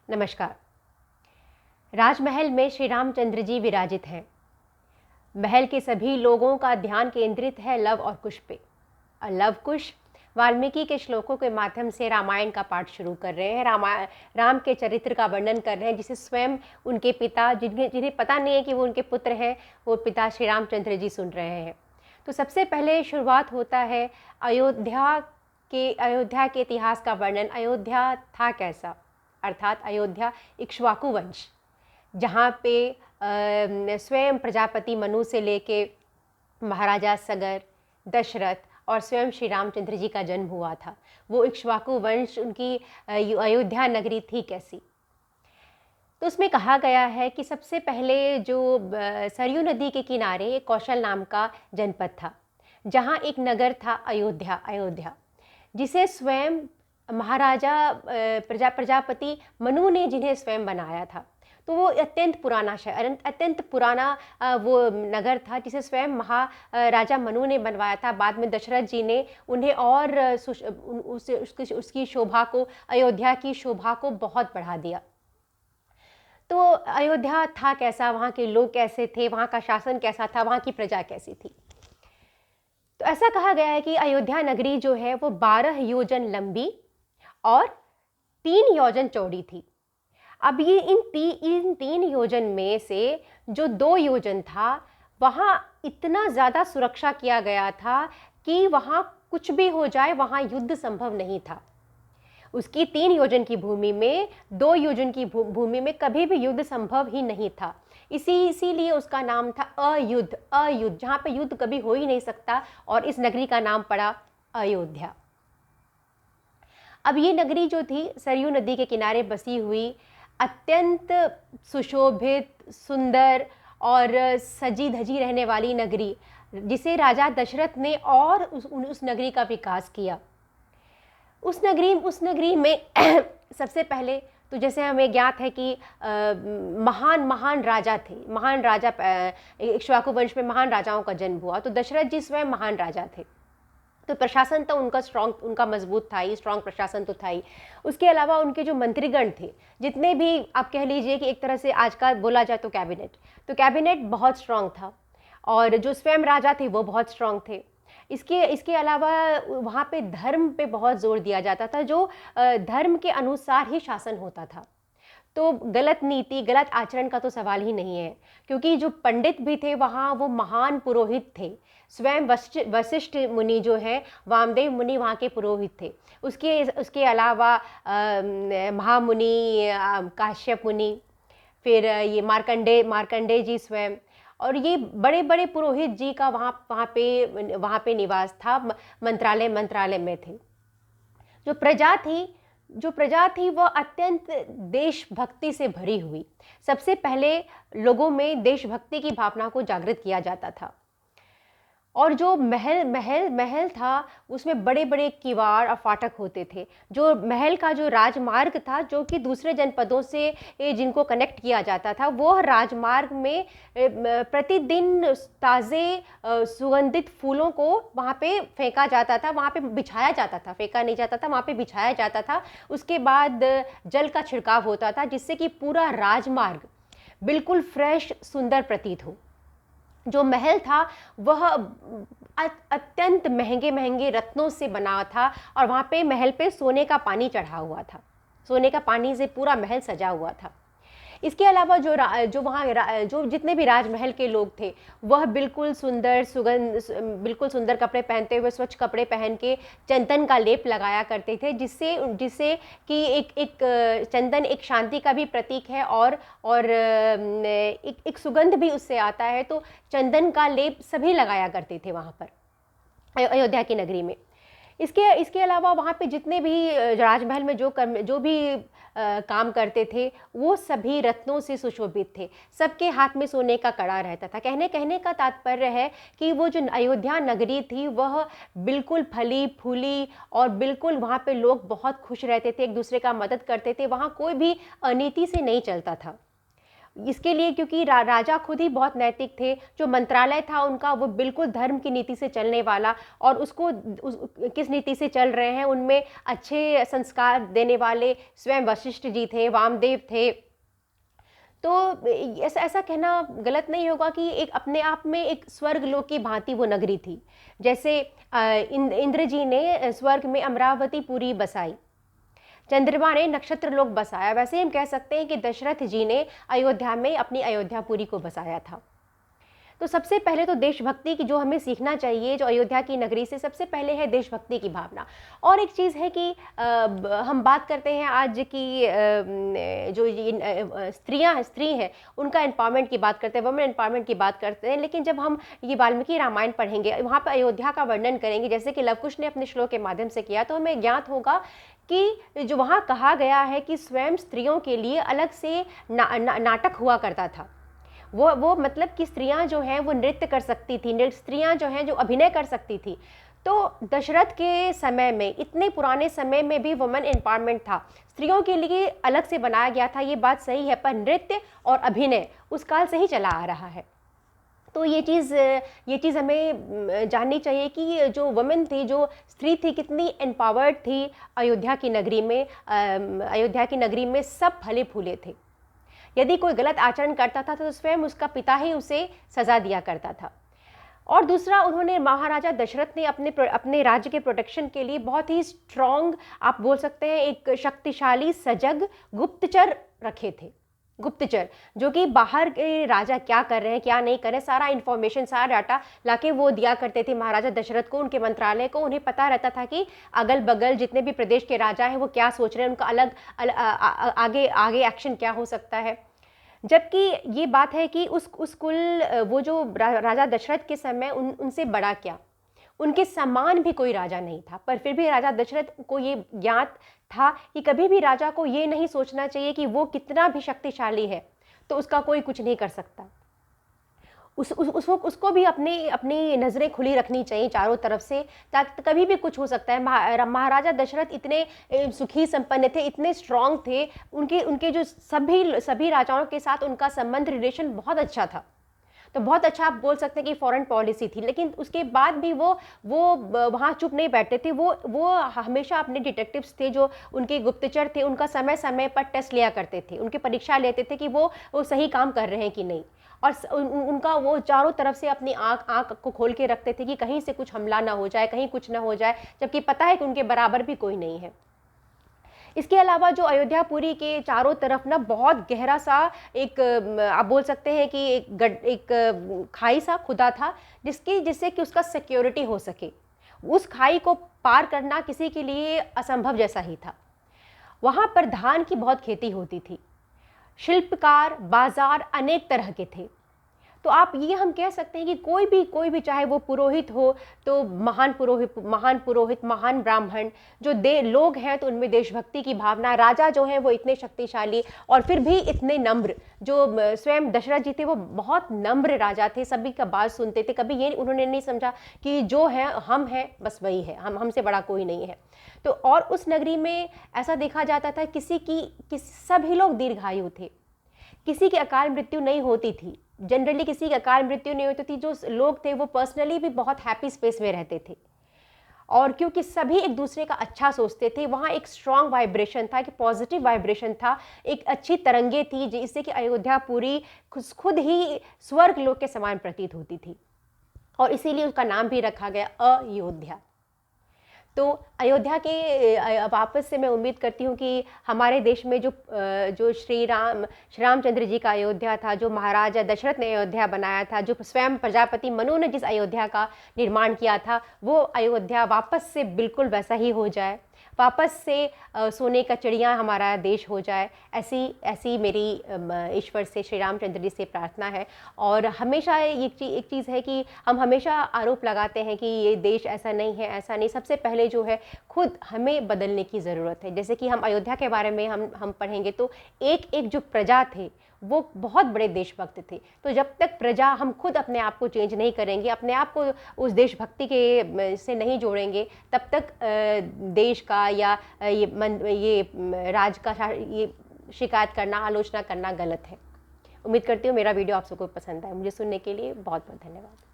नमस्कार। राजमहल में श्री रामचंद्र जी विराजित हैं। महल के सभी लोगों का ध्यान केंद्रित है लव और कुश पे। लव कुश वाल्मीकि के श्लोकों के माध्यम से रामायण का पाठ शुरू कर रहे हैं। राम के चरित्र का वर्णन कर रहे हैं, जिसे स्वयं उनके पिता, जिन्हें पता नहीं है कि वो उनके पुत्र हैं, वो पिता श्री रामचंद्र जी सुन रहे हैं। तो सबसे पहले शुरुआत होता है अयोध्या के इतिहास का वर्णन। अयोध्या था कैसा, अर्थात अयोध्या इक्ष्वाकु वंश, जहाँ पे स्वयं प्रजापति मनु से लेके महाराजा सगर, दशरथ और स्वयं श्री रामचंद्र जी का जन्म हुआ था। वो इक्ष्वाकु वंश, उनकी अयोध्या नगरी थी कैसी। तो उसमें कहा गया है कि सबसे पहले जो सरयू नदी के किनारे एक कौशल नाम का जनपद था, जहाँ एक नगर था अयोध्या, जिसे स्वयं महाराजा प्रजापति मनु ने जिन्हें स्वयं बनाया था। तो वो अत्यंत पुराना वो नगर था, जिसे स्वयं महाराजा मनु ने बनवाया था। बाद में दशरथ जी ने उन्हें और उसकी शोभा को, अयोध्या की शोभा को बहुत बढ़ा दिया। तो अयोध्या था कैसा, वहाँ के लोग कैसे थे, वहाँ का शासन कैसा था, वहाँ की प्रजा कैसी थी। तो ऐसा कहा गया है कि अयोध्या नगरी जो है वो 12 योजन लंबी और 3 योजन चौड़ी थी। अब ये इन 3 योजन में से जो 2 योजन था, वहाँ इतना ज़्यादा सुरक्षा किया गया था कि वहाँ कुछ भी हो जाए, वहाँ युद्ध संभव नहीं था। उसकी 3 योजन की भूमि में, 2 योजन की भूमि में कभी भी युद्ध संभव ही नहीं था। इसीलिए उसका नाम था अयुद्ध, जहाँ पे युद्ध कभी हो ही नहीं सकता, और इस नगरी का नाम पड़ा अयोध्या। अब ये नगरी जो थी सरयू नदी के किनारे बसी हुई, अत्यंत सुशोभित, सुंदर और सजी धजी रहने वाली नगरी, जिसे राजा दशरथ ने और उस नगरी का विकास किया। उस नगरी में सबसे पहले तो जैसे हमें ज्ञात है कि महान राजा थे, इक्ष्वाकु वंश में महान राजाओं का जन्म हुआ। तो दशरथ जी स्वयं महान राजा थे, तो प्रशासन तो उनका मजबूत था ही, स्ट्रॉन्ग प्रशासन तो था ही। उसके अलावा उनके जो मंत्रीगण थे, जितने भी आप कह लीजिए कि एक तरह से आज का बोला जाए तो कैबिनेट बहुत स्ट्रॉन्ग था, और जो स्वयं राजा थे वो बहुत स्ट्रॉन्ग थे। इसके अलावा वहाँ पे धर्म पे बहुत जोर दिया जाता था, जो धर्म के अनुसार ही शासन होता था। तो गलत नीति, गलत आचरण का तो सवाल ही नहीं है, क्योंकि जो पंडित भी थे वहाँ, वो महान पुरोहित थे। स्वयं वशिष्ठ मुनि जो है, वामदेव मुनि वहाँ के पुरोहित थे। उसके अलावा महामुनि काश्यप मुनि, फिर ये मार्कंडे जी स्वयं, और ये बड़े बड़े पुरोहित जी का वहाँ पे निवास था। मंत्रालय में थे। जो प्रजा थी वह अत्यंत देशभक्ति से भरी हुई। सबसे पहले लोगों में देशभक्ति की भावना को जागृत किया जाता था। और जो महल था, उसमें बड़े बड़े किवाड़ और फाटक होते थे। जो महल का जो राजमार्ग था, जो कि दूसरे जनपदों से जिनको कनेक्ट किया जाता था, वो राजमार्ग में प्रतिदिन ताज़े सुगंधित फूलों को वहाँ पे फेंका जाता था, वहाँ पे बिछाया जाता था, फेंका नहीं जाता था, वहाँ पे बिछाया जाता था। उसके बाद जल का छिड़काव होता था, जिससे कि पूरा राजमार्ग बिल्कुल फ्रेश, सुंदर प्रतीत हो। जो महल था वह अत्यंत महंगे रत्नों से बना था, और वहाँ पे महल पे सोने का पानी चढ़ा हुआ था। सोने का पानी से पूरा महल सजा हुआ था। इसके अलावा जो जितने भी राजमहल के लोग थे, वह बिल्कुल सुंदर कपड़े पहनते हुए, स्वच्छ कपड़े पहन के चंदन का लेप लगाया करते थे, जिससे कि एक चंदन एक शांति का भी प्रतीक है, और एक सुगंध भी उससे आता है। तो चंदन का लेप सभी लगाया करते थे वहाँ पर अयोध्या की नगरी में। इसके अलावा वहाँ पे जितने भी राजमहल में जो भी काम करते थे, वो सभी रत्नों से सुशोभित थे। सबके हाथ में सोने का कड़ा रहता था। कहने का तात्पर्य है कि वो जो अयोध्या नगरी थी, वह बिल्कुल फली फूली, और बिल्कुल वहाँ पे लोग बहुत खुश रहते थे, एक दूसरे का मदद करते थे। वहाँ कोई भी अनीति से नहीं चलता था। इसके लिए क्योंकि राजा खुद ही बहुत नैतिक थे, जो मंत्रालय था उनका वो बिल्कुल धर्म की नीति से चलने वाला, और उसको किस नीति से चल रहे हैं उनमें अच्छे संस्कार देने वाले स्वयं वशिष्ठ जी थे, वामदेव थे। तो ऐसा ऐसा कहना गलत नहीं होगा कि एक अपने आप में एक स्वर्ग लोक की भांति वो नगरी थी। जैसे इंद्र जी ने स्वर्ग में अमरावतीपुरी बसाई, चंद्रमा ने नक्षत्र लोक बसाया, वैसे ही हम कह सकते हैं कि दशरथ जी ने अयोध्या में अपनी अयोध्यापुरी को बसाया था। तो सबसे पहले तो देशभक्ति की जो हमें सीखना चाहिए, जो अयोध्या की नगरी से, सबसे पहले है देशभक्ति की भावना। और एक चीज़ है कि हम बात करते हैं आज की जो स्त्री हैं उनका एम्पावरमेंट की बात करते हैं, वुमेन एम्पावरमेंट की बात करते हैं, लेकिन जब हम ये वाल्मीकि रामायण पढ़ेंगे, वहाँ पर अयोध्या का वर्णन करेंगे, जैसे कि लवकुश ने अपने श्लोक के माध्यम से किया, तो हमें ज्ञात होगा कि जो वहाँ कहा गया है कि स्वयं स्त्रियों के लिए अलग से नाटक हुआ करता था। वो मतलब कि स्त्रियां जो हैं वो नृत्य कर सकती थी, स्त्रियां जो हैं जो अभिनय कर सकती थी। तो दशरथ के समय में, इतने पुराने समय में भी वुमेन एम्पावरमेंट था, स्त्रियों के लिए अलग से बनाया गया था, ये बात सही है, पर नृत्य और अभिनय उस काल से ही चला आ रहा है। तो ये चीज़ हमें जाननी चाहिए कि जो वुमेन थी, जो स्त्री थी, कितनी एम्पावर्ड थी अयोध्या की नगरी में। अयोध्या की नगरी में सब फले फूले थे। यदि कोई गलत आचरण करता था तो स्वयं उसका पिता ही उसे सज़ा दिया करता था। और दूसरा, उन्होंने, महाराजा दशरथ ने अपने राज्य के प्रोटेक्शन के लिए बहुत ही स्ट्रॉन्ग, आप बोल सकते हैं, एक शक्तिशाली सजग गुप्तचर रखे थे। गुप्तचर जो कि बाहर के राजा क्या कर रहे हैं, क्या नहीं कर रहे हैं, सारा इन्फॉर्मेशन, सारा डाटा लाके वो दिया करते थे महाराजा दशरथ को, उनके मंत्रालय को। उन्हें पता रहता था कि अगल बगल जितने भी प्रदेश के राजा हैं वो क्या सोच रहे हैं, उनका आगे आगे एक्शन क्या हो सकता है। जबकि ये बात है कि उस कुल, वो जो राजा दशरथ के समय उनसे बड़ा क्या, उनके समान भी कोई राजा नहीं था, पर फिर भी राजा दशरथ को ये ज्ञात था कि कभी भी राजा को ये नहीं सोचना चाहिए कि वो कितना भी शक्तिशाली है तो उसका कोई कुछ नहीं कर सकता। उसको भी अपनी नज़रें खुली रखनी चाहिए चारों तरफ से, ताकि कभी भी कुछ हो सकता है। महाराजा दशरथ इतने सुखी संपन्न थे, इतने स्ट्रांग थे, उनके जो सभी राजाओं के साथ उनका संबंध, रिलेशन बहुत अच्छा था। तो बहुत अच्छा आप बोल सकते हैं कि फॉरेन पॉलिसी थी, लेकिन उसके बाद भी वो वहाँ चुप नहीं बैठते थे। वो हमेशा अपने डिटेक्टिव्स थे, जो उनके गुप्तचर थे, उनका समय समय पर टेस्ट लिया करते थे, उनकी परीक्षा लेते थे कि वो सही काम कर रहे हैं कि नहीं। और उनका वो चारों तरफ से अपनी आँख को खोल के रखते थे कि कहीं से कुछ हमला ना हो जाए, कहीं कुछ ना हो जाए, जबकि पता है कि उनके बराबर भी कोई नहीं है। इसके अलावा जो अयोध्यापुरी के चारों तरफ ना बहुत गहरा सा एक, आप बोल सकते हैं कि एक खाई सा खुदा था, जिससे कि उसका सिक्योरिटी हो सके। उस खाई को पार करना किसी के लिए असंभव जैसा ही था। वहाँ पर धान की बहुत खेती होती थी, शिल्पकार, बाजार अनेक तरह के थे। तो आप ये हम कह सकते हैं कि कोई भी चाहे वो पुरोहित हो तो महान पुरोहित, महान ब्राह्मण, जो लोग हैं तो उनमें देशभक्ति की भावना, राजा जो हैं वो इतने शक्तिशाली और फिर भी इतने नम्र, जो स्वयं दशरथ जी थे वो बहुत नम्र राजा थे, सभी का बात सुनते थे, कभी ये उन्होंने नहीं समझा कि जो है हम हैं बस वही है, हमसे बड़ा कोई नहीं है। तो और उस नगरी में ऐसा देखा जाता था सभी लोग दीर्घायु थे, किसी की अकाल मृत्यु नहीं होती थी। जनरली किसी की अकाल मृत्यु नहीं होती थी। जो लोग थे वो पर्सनली भी बहुत हैप्पी स्पेस में रहते थे, और क्योंकि सभी एक दूसरे का अच्छा सोचते थे, वहाँ एक स्ट्रॉन्ग वाइब्रेशन था, एक पॉजिटिव वाइब्रेशन था, एक अच्छी तरंगे थी, जिससे कि अयोध्या पूरी खुद ही स्वर्ग लोक के समान प्रतीत होती थी, और इसीलिए उसका नाम भी रखा गया अयोध्या। तो अयोध्या के वापस से मैं उम्मीद करती हूँ कि हमारे देश में जो श्री रामचंद्र जी का अयोध्या था, जो महाराजा दशरथ ने अयोध्या बनाया था, जो स्वयं प्रजापति मनु ने जिस अयोध्या का निर्माण किया था, वो अयोध्या वापस से बिल्कुल वैसा ही हो जाए, वापस से सोने का चिड़िया हमारा देश हो जाए, ऐसी मेरी ईश्वर से, श्री रामचंद्र जी से प्रार्थना है। और हमेशा एक चीज़ है कि हम हमेशा आरोप लगाते हैं कि ये देश ऐसा नहीं है, ऐसा नहीं। सबसे पहले जो है खुद हमें बदलने की ज़रूरत है। जैसे कि हम अयोध्या के बारे में हम पढ़ेंगे तो एक जो प्रजा थे वो बहुत बड़े देशभक्त थे। तो जब तक प्रजा, हम खुद अपने आप को चेंज नहीं करेंगे, अपने आप को उस देशभक्ति के से नहीं जोड़ेंगे, तब तक देश का या ये राज का ये शिकायत करना, आलोचना करना गलत है। उम्मीद करती हूँ मेरा वीडियो आप सबको पसंद आए। मुझे सुनने के लिए बहुत बहुत धन्यवाद।